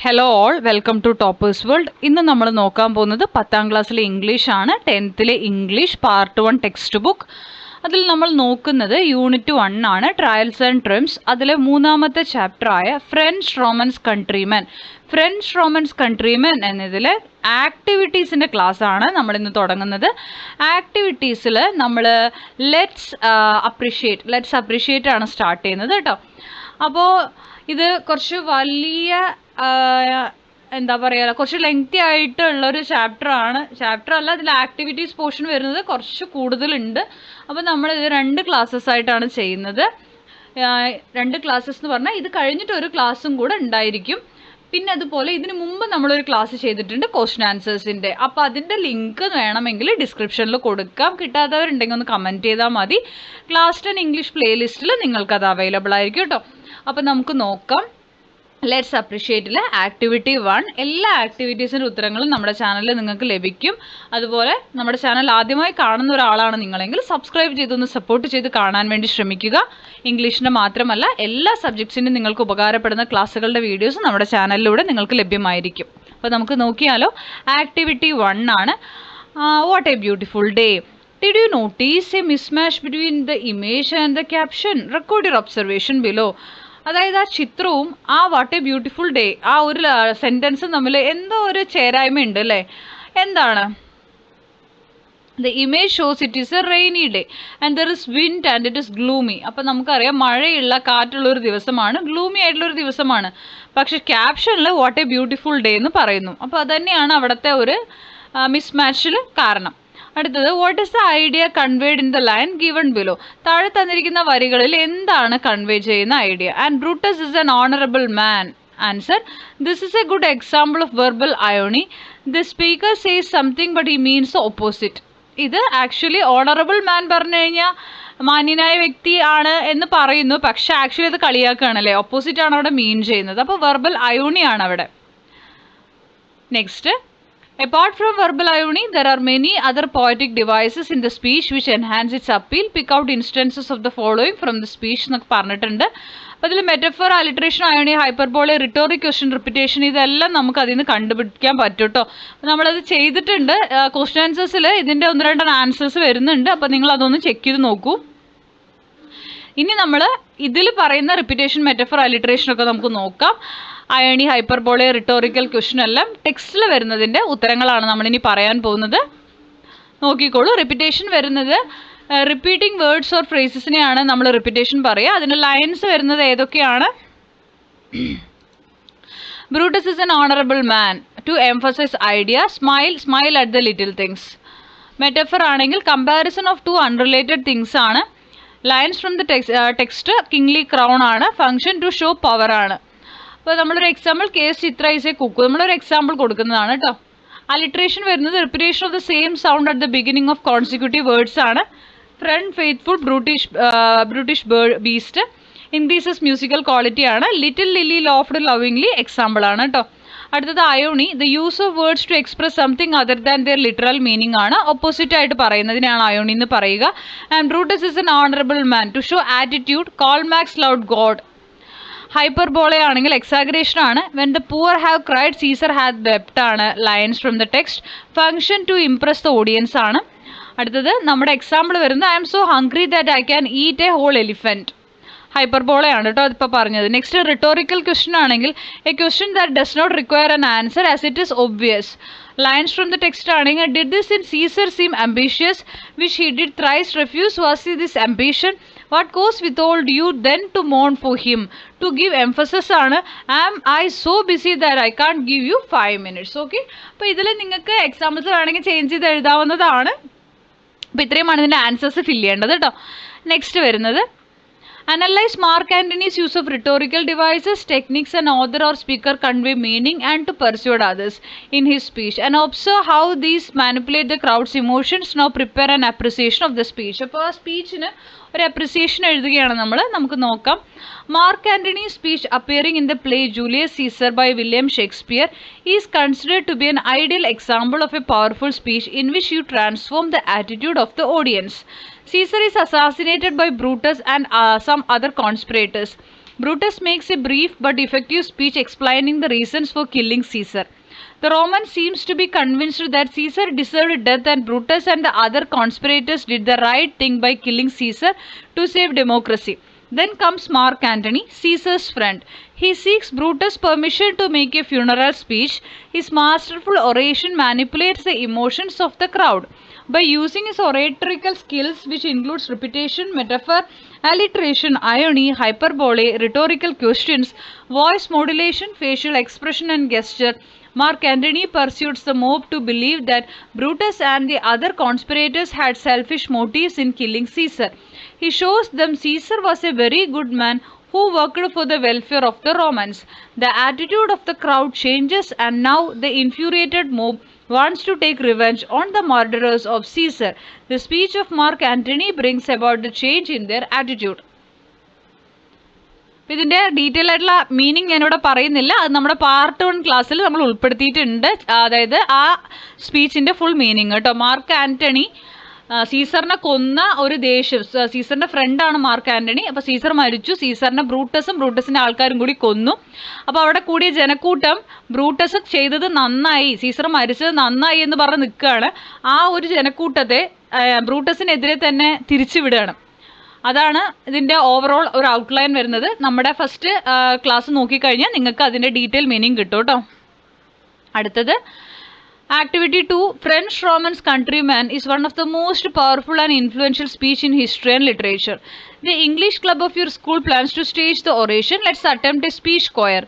Hello all, welcome to Toppers World. ഇന്ന് നമ്മൾ നോക്കാൻ പോകുന്നത് 10ാം ക്ലാസ്സിലെ ഇംഗ്ലീഷ് ആണ്. 10th English part 1 text book. അതിൽ നമ്മൾ നോക്കുന്നത് യൂണിറ്റ് 1 ആണ്, ട്രയൽസ് ആൻഡ് ട്രിംസ്. അതിലെ 3ാമത്തെ ചാപ്റ്റർ ആയ French Romans countrymen. French Romans countrymen എന്നതിൽ ആക്ടിവിറ്റീസിൻ്റെ ക്ലാസ് ആണ് നമ്മൾ ഇന്ന് തുടങ്ങുന്നത്. ആക്ടിവിറ്റീസിൽ നമ്മൾ ലെറ്റ്സ് അപ്രിഷ്യേറ്റ് ആണ് സ്റ്റാർട്ട് ചെയ്യുന്നത് കേട്ടോ. അപ്പോൾ ഇത് കുറച്ച് വലിയ എന്താ പറയുക, കുറച്ച് ലെങ്തി ആയിട്ടുള്ളൊരു ചാപ്റ്റർ അല്ല, ഇതിൽ ആക്ടിവിറ്റീസ് പോർഷൻ വരുന്നത് കുറച്ച് കൂടുതലുണ്ട്. അപ്പോൾ നമ്മളിത് 2 ക്ലാസ്സസ് ആയിട്ടാണ് ചെയ്യുന്നത്. 2 ക്ലാസ്സസ് എന്ന് പറഞ്ഞാൽ ഇത് കഴിഞ്ഞിട്ട് ഒരു ക്ലാസ്സും കൂടെ ഉണ്ടായിരിക്കും. പിന്നെ അതുപോലെ ഇതിന് മുമ്പ് നമ്മളൊരു ക്ലാസ് ചെയ്തിട്ടുണ്ട് ക്വസ്റ്റ്യൻ ആൻസേഴ്സിൻ്റെ. അപ്പോൾ അതിൻ്റെ ലിങ്ക് വേണമെങ്കിൽ ഡിസ്ക്രിപ്ഷനിൽ കൊടുക്കാം. കിട്ടാത്തവരുണ്ടെങ്കിൽ ഒന്ന് കമൻറ്റ് ചെയ്താൽ മതി. ക്ലാസ് 10 ഇംഗ്ലീഷ് പ്ലേലിസ്റ്റിൽ നിങ്ങൾക്കത് അവൈലബിൾ ആയിരിക്കും കേട്ടോ. അപ്പോൾ നമുക്ക് നോക്കാം. ലെറ്റ്സ് അപ്രിഷ്യേറ്റിലെ ആക്ടിവിറ്റി 1. എല്ലാ ആക്ടിവിറ്റീസിൻ്റെ ഉത്തരങ്ങളും നമ്മുടെ ചാനലിൽ നിങ്ങൾക്ക് ലഭിക്കും. അതുപോലെ നമ്മുടെ ചാനൽ ആദ്യമായി കാണുന്ന ഒരാളാണ് നിങ്ങളെങ്കിൽ സബ്സ്ക്രൈബ് ചെയ്തൊന്ന് സപ്പോർട്ട് ചെയ്ത് കാണാൻ വേണ്ടി ശ്രമിക്കുക. ഇംഗ്ലീഷിൻ്റെ മാത്രമല്ല എല്ലാ സബ്ജക്ട്സിനും നിങ്ങൾക്ക് ഉപകാരപ്പെടുന്ന ക്ലാസ്സുകളുടെ വീഡിയോസ് നമ്മുടെ ചാനലിലൂടെ നിങ്ങൾക്ക് ലഭ്യമായിരിക്കും. അപ്പോൾ നമുക്ക് നോക്കിയാലോ. ആക്ടിവിറ്റി 1 ആണ്. What A beautiful day. Did you notice a mismatch between the image and the caption? Record your observation below. അതായത് ആ ചിത്രവും ആ വാട്ട് എ ബ്യൂട്ടിഫുൾ ഡേ ആ ഒരു സെൻറ്റൻസും തമ്മിൽ എന്തോ ഒരു ചേരായ്മ ഉണ്ട് അല്ലേ? എന്താണ്? The image shows it is A rainy day and there is wind and it is gloomy. അപ്പം നമുക്കറിയാം മഴയുള്ള കാറ്റുള്ളൊരു ദിവസമാണ്, ഗ്ലൂമി ആയിട്ടുള്ളൊരു ദിവസമാണ്. പക്ഷെ ക്യാപ്ഷനിൽ വാട്ട് എ ബ്യൂട്ടിഫുൾ ഡേ എന്ന് പറയുന്നു. അപ്പോൾ അതുതന്നെയാണ് അവിടുത്തെ ഒരു മിസ്മാച്ചിൽ കാരണം. അടുത്തത്, what is the idea conveyed in the line given below. താഴെ തന്നിരിക്കുന്ന വരികളിൽ എന്താണ് കൺവേ ചെയ്യുന്ന idea? And Brutus is an honourable man. Answer, this is A good example of verbal irony. The speaker says something but he means opposite. ഇത് actually honourable man പറഞ്ഞു കഴിഞ്ഞാൽ മാന്യനായ വ്യക്തി ആണ് എന്ന് പറയുന്നു, പക്ഷെ ആക്ച്വലി ഇത് കളിയാക്കുകയാണല്ലേ, ഓപ്പോസിറ്റ് ആണ് അവിടെ മീൻ ചെയ്യുന്നത്. അപ്പോൾ വെർബൽ അയോണി ആണ് അവിടെ. Next, apart from verbal irony, there are many other poetic devices in the speech which enhance its appeal. Pick out instances of the following from the speech എന്നൊക്കെ പറഞ്ഞിട്ടുണ്ട്. അപ്പോൾ അതിൽ metaphor, alliteration, irony, hyperbole, rhetoric question, repetition, ഇതെല്ലാം നമുക്ക് അതിൽ നിന്ന് കണ്ടുപിടിക്കാൻ പറ്റും കേട്ടോ. നമ്മളത് ചെയ്തിട്ടുണ്ട്. ക്വസ്റ്റ്യൻ ആൻസേഴ്സിൽ ഇതിൻ്റെ 1-2 ആൻസേഴ്സ് വരുന്നുണ്ട്. അപ്പോൾ നിങ്ങൾ അതൊന്ന് ചെക്ക് ചെയ്ത് നോക്കൂ. ഇനി നമ്മൾ ഇതിൽ പറയുന്ന റിപ്പിറ്റേഷൻ, മെറ്റഫർ, അലിട്രേഷൻ ഒക്കെ നമുക്ക് നോക്കാം. അയണി, ഹൈപ്പർബോള, റിട്ടോറിക്കൽ ക്വസ്റ്റ്യൻ എല്ലാം ടെക്സ്റ്റിൽ വരുന്നതിൻ്റെ ഉത്തരങ്ങളാണ് നമ്മളിനി പറയാൻ പോകുന്നത്. നോക്കിക്കോളൂ. റിപ്പിറ്റേഷൻ വരുന്നത് റിപ്പീറ്റിംഗ് വേർഡ്സ് ഓർ ഫ്രേസസിനെയാണ് നമ്മൾ റിപ്പിറ്റേഷൻ പറയുക. അതിൻ്റെ ലൈൻസ് വരുന്നത് ഏതൊക്കെയാണ്? Brutus is an honourable man. To emphasise idea. Smile at the little things. Metaphor ആണെങ്കിൽ കമ്പാരിസൺ ഓഫ് 2 അൺറിലേറ്റഡ് തിങ്സ് ആണ്. Lines from the text kingly crown ആണ്. ഫംഗ്ഷൻ ടു ഷോ പവർ ആണ്. അപ്പോൾ നമ്മളൊരു example, case Chitra is a cook. നമ്മളൊരു example കൊടുക്കുന്നതാണ് കേട്ടോ. Alliteration വരുന്നത് repetition of the same sound at the beginning of consecutive words ആണ്. Friend, faithful, brutish beast. Increases musical quality ആണ്. Little Lily loafed lovingly example ആണ് കേട്ടോ. അടുത്തത് irony, the use of words to express something other than their literal meaning ആണ്. Opposite ആയിട്ട് പറയുന്നതിനാണ് irony എന്ന് പറയുക. And Brutus is an honourable man. To show attitude. Call max loud god. Hyperbole ആണെങ്കിൽ exaggeration ആണ്. When the poor have cried Caesar had wept ആണ്. Lines from the text. Function to impress the audience ആണ്. അടുത്തത് നമ്മുടെ example വരുന്നത്, I M so hungry that I can eat a whole elephant. ഹൈപ്പർബോളയാണ് കേട്ടോ അതിപ്പോൾ പറഞ്ഞത്. നെക്സ്റ്റ്, റിട്ടോറിക്കൽ ക്വസ്റ്റ്യൻ ആണെങ്കിൽ a question that does not require an answer as it is obvious. Lines from the text ആണെങ്കിൽ did this in Caesar seem ambitious which he did thrice refuse. Was he this ambition? What goes withhold you then to mourn for him? To give emphasis ആണ്. Am I so busy that I can't give you 5 minutes? Okay, അപ്പോൾ ഇതിൽ നിങ്ങൾക്ക് examples വേണമെങ്കിൽ change ചെയ്ത് എഴുതാവുന്നതാണ്. അപ്പോൾ ഇത്രയുമാണ് ഇതിൻ്റെ ആൻസേഴ്സ് ഫില്ല് ചെയ്യേണ്ടത് കേട്ടോ. നെക്സ്റ്റ് വരുന്നത്, analyze Mark Antony's use of rhetorical devices, techniques an author or speaker convey meaning and to persuade others in his speech, and observe how these manipulate the crowd's emotions. Now prepare an appreciation of the speech. അപ്പോൾ ആ സ്പീച്ചിന് ഒരു appreciation എഴുതുകയാണ് നമ്മൾ. നമുക്ക് നോക്കാം. Mark Antony speech appearing in the play Julius Caesar by William Shakespeare is considered to be an ideal example of a powerful speech in which you transform the attitude of the audience. Caesar is assassinated by Brutus and some other conspirators. Brutus makes a brief but effective speech explaining the reasons for killing Caesar. The Roman seems to be convinced that Caesar deserved death and Brutus and the other conspirators did the right thing by killing Caesar to save democracy. Then comes Mark Antony, Caesar's friend. He seeks Brutus' permission to make a funeral speech. His masterful oration manipulates the emotions of the crowd. By using his oratorical skills, which includes repetition, metaphor, alliteration, irony, hyperbole, rhetorical questions, voice modulation, facial expression, and gesture, Mark Antony persuades the mob to believe that Brutus and the other conspirators had selfish motives in killing Caesar. He shows them Caesar was a very good man who worked for the welfare of the Romans. The attitude of the crowd changes, and now the infuriated mob wants to take revenge on the murderers of Caesar. The speech of Mark Antony brings about the change in their attitude. ഇതിൻ്റെ detail ആയിട്ടുള്ള meaning ഞാനിവിടെ പറയുന്നില്ല. അത് നമ്മുടെ part 1 ക്ലാസ്സിൽ നമ്മൾ ഉൾപ്പെടുത്തിയിട്ടുണ്ട്. അതായത് ആ സ്പീച്ചിൻ്റെ ഫുൾ മീനിങ് കേട്ടോ. മാർക്ക് ആൻ്റണി സീസറിനെ കൊന്ന ഒരു ദേഷ്യം, സീസറിൻ്റെ ഫ്രണ്ടാണ് മാർക്ക് ആൻ്റണി. അപ്പോൾ സീസർ മരിച്ചു, സീസറിനെ ബ്രൂട്ടസിൻ്റെ ആൾക്കാരും കൂടി കൊന്നു. അപ്പോൾ അവിടെ കൂടിയ ജനക്കൂട്ടം ബ്രൂട്ടസ് ചെയ്തത് നന്നായി, സീസർ മരിച്ചത് നന്നായി എന്ന് പറഞ്ഞ് നിൽക്കുകയാണ്. ആ ഒരു ജനക്കൂട്ടത്തെ ബ്രൂട്ടസിനെതിരെ തന്നെ തിരിച്ചുവിടുകയാണ്. അതാണ് ഇതിൻ്റെ ഓവറോൾ ഒരു ഔട്ട്ലൈൻ വരുന്നത്. നമ്മുടെ ഫസ്റ്റ് ക്ലാസ് നോക്കിക്കഴിഞ്ഞാൽ നിങ്ങൾക്ക് അതിൻ്റെ ഡീറ്റെയിൽ മീനിങ് കിട്ടും കേട്ടോ. അടുത്തത് Activity 2, French Roman's Countryman is one of the most powerful and influential speech in history and literature. The English club of your school plans to stage the oration. Let's attempt a speech choir.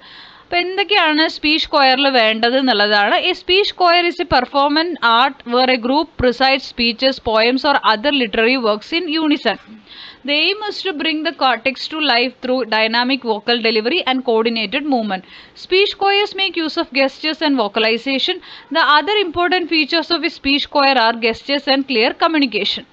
അപ്പോൾ എന്തൊക്കെയാണ് speech കൊയറിൽ വേണ്ടത് എന്നുള്ളതാണ്. A speech choir is a performance art where a group preside speeches, poems or other literary works in unison. The aim is to bring the text to life through dynamic vocal delivery and coordinated movement. Speech choirs make use of gestures and vocalization. The other important features of a speech choir are gestures and clear communication.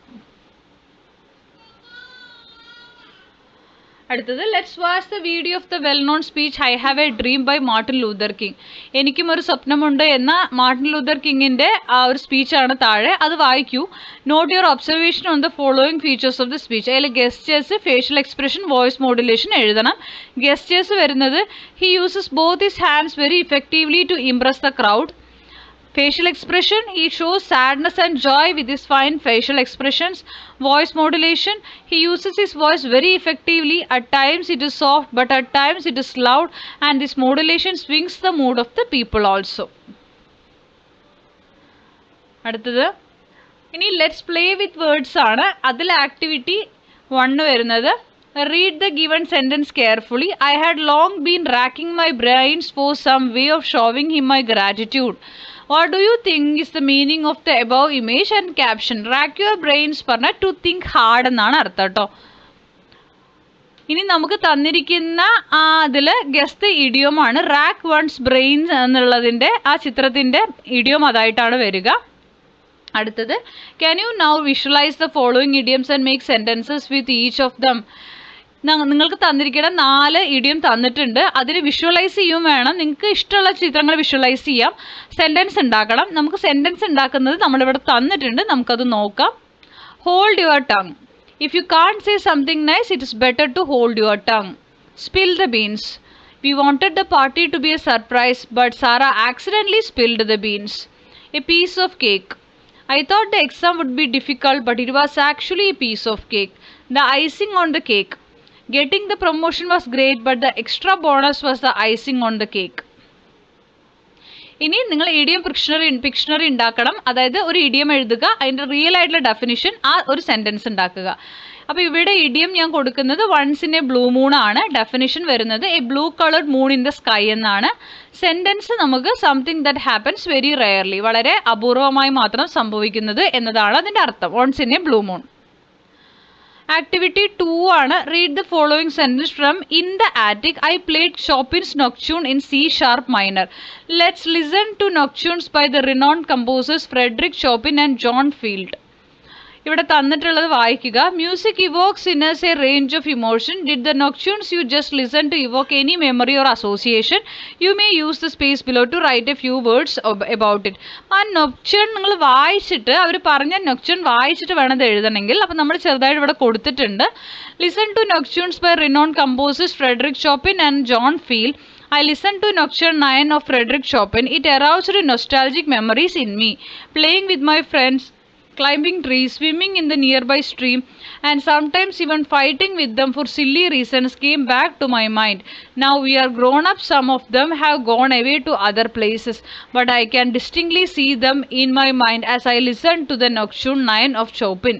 അടുത്തത് let's watch the video of the well known speech I have a dream by Martin Luther King. എനിക്കും ഒരു സ്വപ്നമുണ്ട് എന്ന Martin Luther കിങ്ങിൻ്റെ ആ ഒരു സ്പീച്ചാണ് താഴെ, അത് വായിക്കൂ. Note your observation on the following features of the speech. അതിൽ gestures, facial expression, voice modulation എഴുതണം. ഗെസ്റ്റേഴ്സ് വരുന്നത് he uses both his hands very effectively to impress the crowd. Facial expression, he shows sadness and joy with his fine facial expressions. Voice modulation, he uses his voice very effectively. At times it is soft, but at times it is loud, and this modulation swings the mood of the people also. അടുത്തത് ഇനി let's play with words ആണ്. അതിൽ activity 1 വരുന്നത് read the given sentence carefully. I had long been racking my brains for some way of showing him my gratitude. What do you think is the meaning of the above image and caption? Rack your brains പറഞ്ഞ to think hard എന്നാണ് അർത്ഥം കേട്ടോ. ഇനി നമുക്ക് തന്നിരിക്കുന്ന അതിൽ guess the ഇഡിയോമാണ്. Rack one's brains എന്നുള്ളതിൻ്റെ ആ ചിത്രത്തിൻ്റെ ഇഡിയോം അതായിട്ടാണ് വരിക. അടുത്തത് can you now visualise the following idioms and make sentences with each of them. നിങ്ങൾക്ക് തന്നിരിക്കുന്ന 4 ഇഡിയം തന്നിട്ടുണ്ട്. അതിൽ വിഷ്വലൈസ് ചെയ്യും വേണം. നിങ്ങൾക്ക് ഇഷ്ടമുള്ള ചിത്രങ്ങൾ വിഷ്വലൈസ് ചെയ്യാം. സെൻറ്റൻസ് ഉണ്ടാക്കണം. നമുക്ക് സെൻറ്റൻസ് ഉണ്ടാക്കുന്നത് നമ്മളിവിടെ തന്നിട്ടുണ്ട്, നമുക്കത് നോക്കാം. Hold your tongue. If you can't say something nice it is better to hold your tongue. Spill the beans. We wanted the party to be a surprise but Sara accidentally spilled the beans. A piece of cake. I thought the exam would be difficult but it was actually a piece of cake. The icing on the cake. Getting the promotion was great but the extra bonus was the icing on the cake. ഇനി നിങ്ങൾ idiom പിക്ഷണറി ഉണ്ടാക്കണം. അതായത് ഒരു idiom എഴുതുക, അതിൻ്റെ real ആയിട്ടുള്ള definition, ആ ഒരു സെൻറ്റൻസ് ഉണ്ടാക്കുക. അപ്പോൾ ഇവിടെ ഇഡിയം ഞാൻ കൊടുക്കുന്നത് once in a blue moon ആണ്. ഡെഫിനിഷൻ വരുന്നത് a blue coloured moon in the sky എന്നാണ്. സെൻറ്റൻസ് നമുക്ക് something that happens very rarely, വളരെ അപൂർവമായി മാത്രം സംഭവിക്കുന്നത് എന്നതാണ് അതിൻ്റെ അർത്ഥം. Once in a blue moon. Activity 2 ആണ്. Read the following sentence from in the attic I played Chopin's nocturne in C sharp minor. Let's listen to nocturnes by the renowned composers Frederic Chopin and John field. ഇവിടെ തന്നിട്ടുള്ളത് വായിക്കുക. Music evokes in a range of emotion. Did the nocturnes you just listen to evoke any memory or association? You may use the space below to write a few words about it. ആ nocturne നിങ്ങൾ വായിച്ചിട്ട്, അവർ പറഞ്ഞ നൊക്ട്യൂൺ വായിച്ചിട്ട് വേണം ഇത് എഴുതണമെങ്കിൽ. അപ്പം നമ്മൾ ചെറുതായിട്ട് ഇവിടെ കൊടുത്തിട്ടുണ്ട്. Listen to nocturnes by renowned composers Frederic Chopin and John Field. I listened to Nocturne 9 of Frederick Chopin. It aroused nostalgic memories in me. Playing with my friends, climbing trees, swimming in the nearby stream, and sometimes even fighting with them for silly reasons came back to my mind. Now we are grown up, some of them have gone away to other places, but I can distinctly see them in my mind as I listen to the Nocturne 9 of Chopin.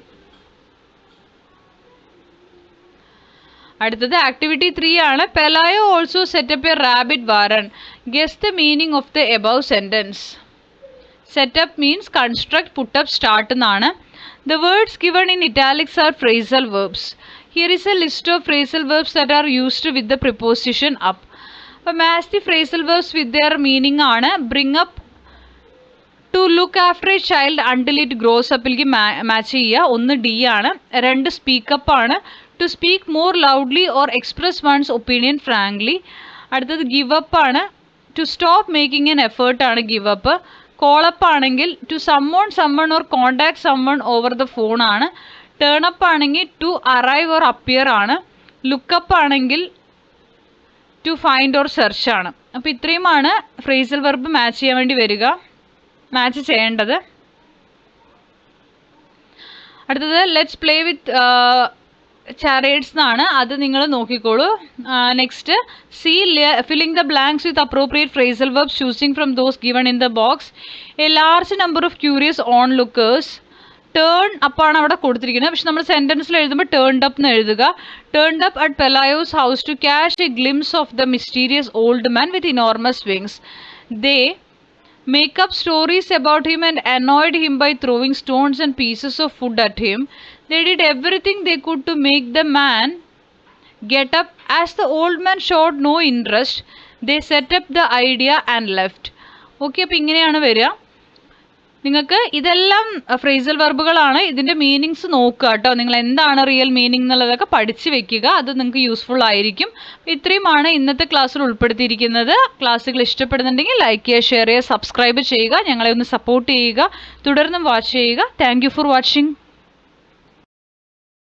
അടുത്തത് activity 3 ആണ്. Pelayo also set up a rabbit warren. Guess the meaning of the above sentence. Set up means construct, put up, start എന്നാണ്. The words given in italics are phrasal verbs. Here is a list of phrasal verbs that are used with the preposition up. അപ്പോൾ match the phrasal verbs with their meaning ആണ്. Bring up, to look after a child until it grows അപ്പിലേക്ക് match ചെയ്യുക. 1 D ആണ്. 2 speak up ആണ്. To speak more loudly or express one's opinion frankly. അടുത്തത് give up ആണ്. To stop making an effort ആണ് give up. Call up ആണെങ്കിൽ to summon or contact someone over the phone ആണ്. Turn up ആണെങ്കിൽ to arrive or appear ആണ്. Look up ആണെങ്കിൽ to find or search ആണ്. അപ്പോൾ ഇത്രയുമാണ് ഫ്രേസൽ വെർബ് മാച്ച് ചെയ്യാൻ വേണ്ടി വരിക, മാച്ച് ചെയ്യേണ്ടത്. അടുത്തത് ലെറ്റ്സ് പ്ലേ വിത്ത് ചാരേഡ്സ് എന്നാണ്. അത് നിങ്ങൾ നോക്കിക്കോളൂ. Next C filling the blanks with appropriate phrasal verbs choosing from those given in the box. A large number of curious onlookers. Turn അപ്പാണ് അവിടെ കൊടുത്തിരിക്കുന്നത്, പക്ഷെ നമ്മൾ സെൻറ്റൻസിൽ എഴുതുമ്പോൾ ടേൺഡ് അപ്പ് എന്ന് എഴുതുക. Turned up at Pelayo's house to catch a glimpse of the mysterious old man with enormous wings. They make up stories about him and annoyed him by throwing stones and pieces of food at him. They did everything they could to make the man get up. As the old man showed no interest, they set up the idea and left. Okay, അപ്പോൾ ഇങ്ങനെയാണ് വരിക. നിങ്ങൾക്ക് ഇതെല്ലാം phrasal വെർബുകളാണ്. ഇതിൻ്റെ meanings നോക്കുക കേട്ടോ. നിങ്ങൾ എന്താണ് റിയൽ മീനിങ് എന്നുള്ളതൊക്കെ പഠിച്ച് വെക്കുക. അത് നിങ്ങൾക്ക് യൂസ്ഫുൾ ആയിരിക്കും. ഇത്രയുമാണ് ഇന്നത്തെ ക്ലാസ്സിൽ ഉൾപ്പെടുത്തിയിരിക്കുന്നത്. ക്ലാസ്സുകൾ ഇഷ്ടപ്പെടുന്നുണ്ടെങ്കിൽ ലൈക്ക് ചെയ്യുക, ഷെയർ ചെയ്യുക, സബ്സ്ക്രൈബ് ചെയ്യുക. ഞങ്ങളെ ഒന്ന് സപ്പോർട്ട് ചെയ്യുക. തുടർന്നും വാച്ച് ചെയ്യുക. Thank you for watching.